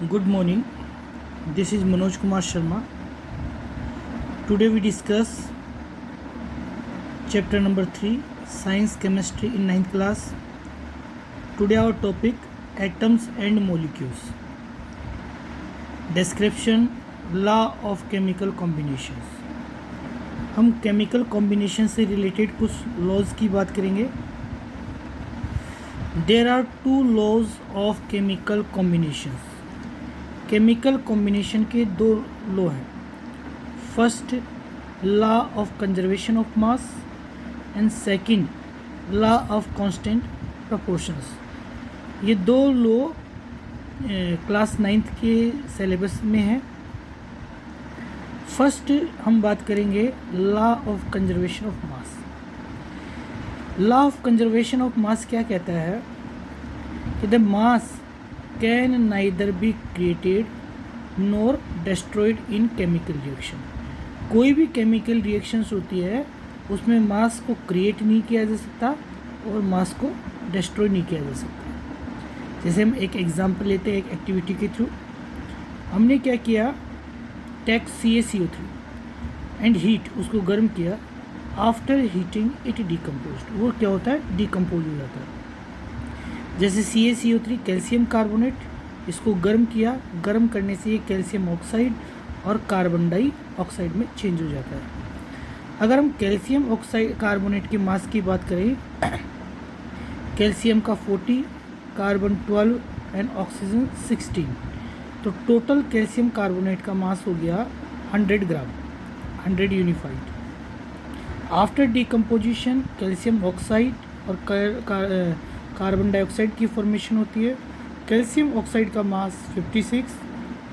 Good morning. This is Manoj Kumar Sharma. Today we discuss chapter number 3, Science Chemistry in 9th class. Today our topic, atoms and molecules. Description, law of chemical combinations. हम chemical combination से related कुछ laws की बात करेंगे. There are two laws of chemical combinations. Chemical combination के दो law हैं. First, law of conservation of mass and second, law of constant proportions. ये दो लॉ क्लास 9th के सिलेबस में है. फर्स्ट हम बात करेंगे law of conservation of mass. Law of conservation of मास क्या कहता है कि the mass can neither be created nor destroyed in chemical reaction. कोई भी केमिकल रिएक्शंस होती है उसमें मास को क्रिएट नहीं किया जा सकता और मास को डिस्ट्रॉय नहीं किया जा सकता. जैसे हम एक एग्जांपल लेते हैं एक एक्टिविटी के थ्रू. हमने क्या किया, टेक CaCO3 एंड हीट, उसको गर्म किया. After heating it decompose. वो क्या होता है, डिकम्पोज हो जाता है. जैसे CaCO3 कैल्शियम कार्बोनेट, इसको गर्म किया, गर्म करने से ये कैल्शियम ऑक्साइड और कार्बन डाइऑक्साइड में चेंज हो जाता है. अगर हम कैल्शियम ऑक्साइड कार्बोनेट की मास की बात करें, कैल्शियम का 40, कार्बन 12 एंड ऑक्सीजन 16, तो टोटल कैल्शियम कार्बोनेट का मास हो गया 100 ग्राम, 100 unified. After decomposition calcium oxide और कार्बन डाइऑक्साइड की फॉर्मेशन होती है. कैल्शियम ऑक्साइड का मास 56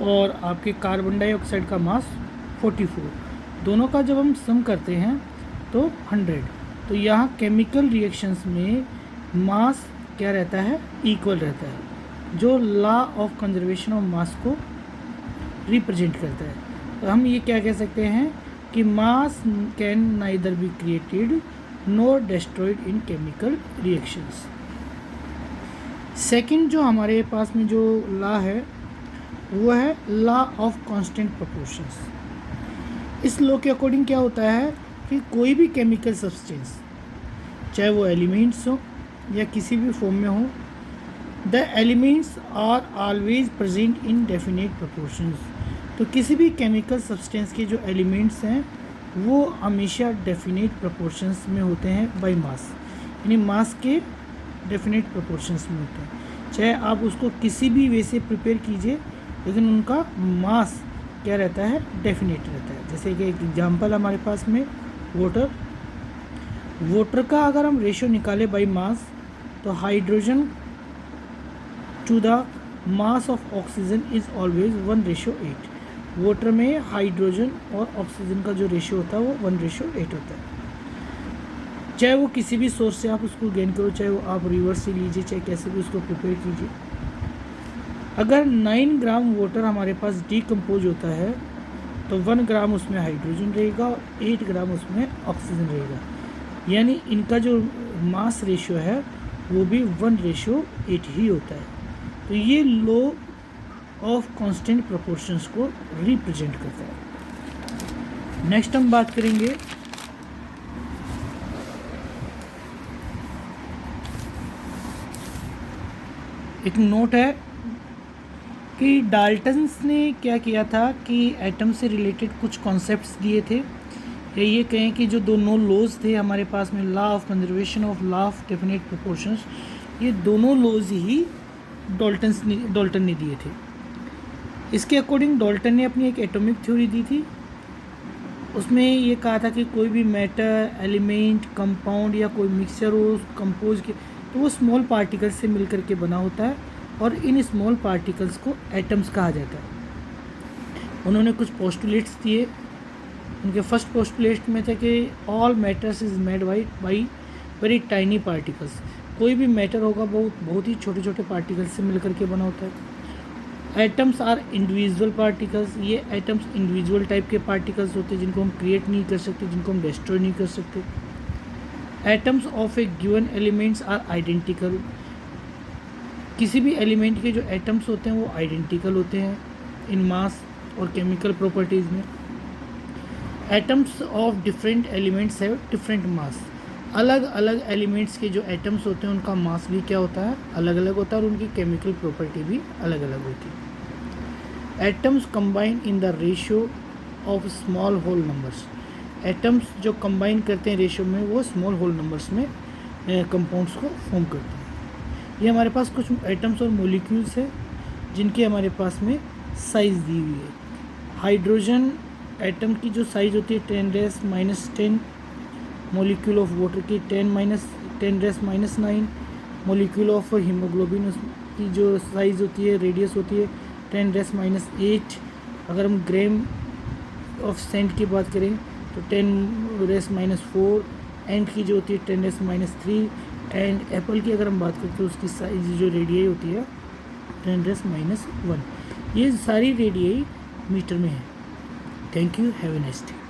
और आपके कार्बन डाइऑक्साइड का मास 44. दोनों का जब हम सम करते हैं तो 100. तो यहाँ केमिकल रिएक्शंस में मास क्या रहता है, इक्वल रहता है, जो लॉ ऑफ कंजर्वेशन ऑफ मास को रिप्रेजेंट करता है. तो हम ये क्या कह सकते हैं कि मास can neither be created nor destroyed in chemical reactions. Second जो हमारे पास में जो लॉ है वो है लॉ ऑफ कांस्टेंट प्रोपोर्शंस. इस लॉ के अकॉर्डिंग क्या होता है कि कोई भी केमिकल सब्सटेंस, चाहे वो एलिमेंट्स हो या किसी भी फॉर्म में हो, the elements are always present in definite proportions. तो किसी भी केमिकल सब्सटेंस के जो एलिमेंट्स हैं वो हमेशा डेफिनेट प्रोपोर्शंस में होते हैं बाय मास, यानी मास के डेफिनेट प्रोपोर्शंस में होते हैं. चाहे आप उसको किसी भी वे से प्रिपेयर कीजिए, लेकिन उनका मास क्या रहता है, डेफिनेट रहता है. जैसे कि एक एग्जांपल हमारे पास में वाटर का अगर हम रेशियो निकालें बाय मास, तो hydrogen to the mass of oxygen is always 1:8. Water में हाइड्रोजन और ऑक्सीजन का जो रेशियो होता है वो 1:8 होता है. चाहे वो किसी भी सोर्स से आप उसको गेन करो, चाहे वो आप रिवर से लीजिए, चाहे कैसे भी उसको प्रिपेयर कीजिए. अगर 9 ग्राम वाटर हमारे पास डिकम्पोज होता है तो 1 ग्राम उसमें हाइड्रोजन रहेगा और 8 ग्राम उसमें ऑक्सीजन रहेगा. यानी इनका जो मास रेशियो है वो भी 1:8 ही होता है. तो ये लॉ ऑफ कांस्टेंट प्रोपोर्शंस को रिप्रेजेंट करता है. नेक्स्ट हम बात करेंगे एक नोट है कि डाल्टन्स ने क्या किया था कि एटम से रिलेटेड कुछ कॉन्सेप्ट्स दिए थे, या ये कहें कि जो दोनों लॉज थे हमारे पास में, law of conservation of law of definite proportions, ये दोनों लॉज ही डाल्टन ने दिए थे. इसके अकॉर्डिंग डाल्टन ने अपनी एक एटॉमिक थ्योरी दी थी. उसमें ये कहा था कि कोई भी मैटर, एलिमेंट, कंपाउंड या कोई मिक्सचर हो कंपोज के, तो वो स्मॉल पार्टिकल्स से मिलकर के बना होता है और इन स्मॉल पार्टिकल्स को एटम्स कहा जाता है. उन्होंने कुछ पोस्टुलेट्स दिए. उनके फर्स्ट पोस्टुलेट में थे कि all matters is made by very tiny particles. कोई भी मैटर होगा बहुत ही छोटे छोटे पार्टिकल्स से मिलकर के बना होता है. Atoms are individual particles. ये एटम्स इंडिविजुअल टाइप के पार्टिकल्स होते हैं जिनको हम क्रिएट नहीं कर सकते, जिनको हम डिस्ट्रॉय नहीं कर सकते. Atoms of a given elements are identical. किसी भी एलिमेंट के जो एटम्स होते हैं वो आइडेंटिकल होते हैं इन मास और केमिकल प्रॉपर्टीज़ में। Atoms of different elements have different mass. अलग अलग एलिमेंट्स के जो एटम्स होते हैं उनका मास भी क्या होता है, अलग अलग होता है, और उनकी केमिकल प्रॉपर्टी भी अलग अलग होती है। Atoms combine in the ratio of small whole numbers. Atoms जो कंबाइन करते हैं रेशियो में वो स्मॉल होल नंबर्स में कंपाउंड्स को फॉर्म करते हैं। ये हमारे पास कुछ एटम्स और मॉलिक्यूल्स है जिनकी हमारे पास में साइज़ दी हुई है। हाइड्रोजन एटम की जो साइज़ होती है 10⁻⁻10, मॉलिक्यूल ऑफ वाटर की 10⁻⁻9, मॉलिक्यूल ऑफ हीमोग्लोबिन की जो साइज़ होती है, रेडियस होती है 10⁻8। अगर हम ग्राम ऑफ सेंट की बात करें तो 10⁻4, एंड की जो होती है 10⁻3, एंड एप्पल की अगर हम बात करें तो उसकी साइज जो रेडियस होती है 10⁻1। ये सारी रेडियस मीटर में है। Thank you, have a nice day.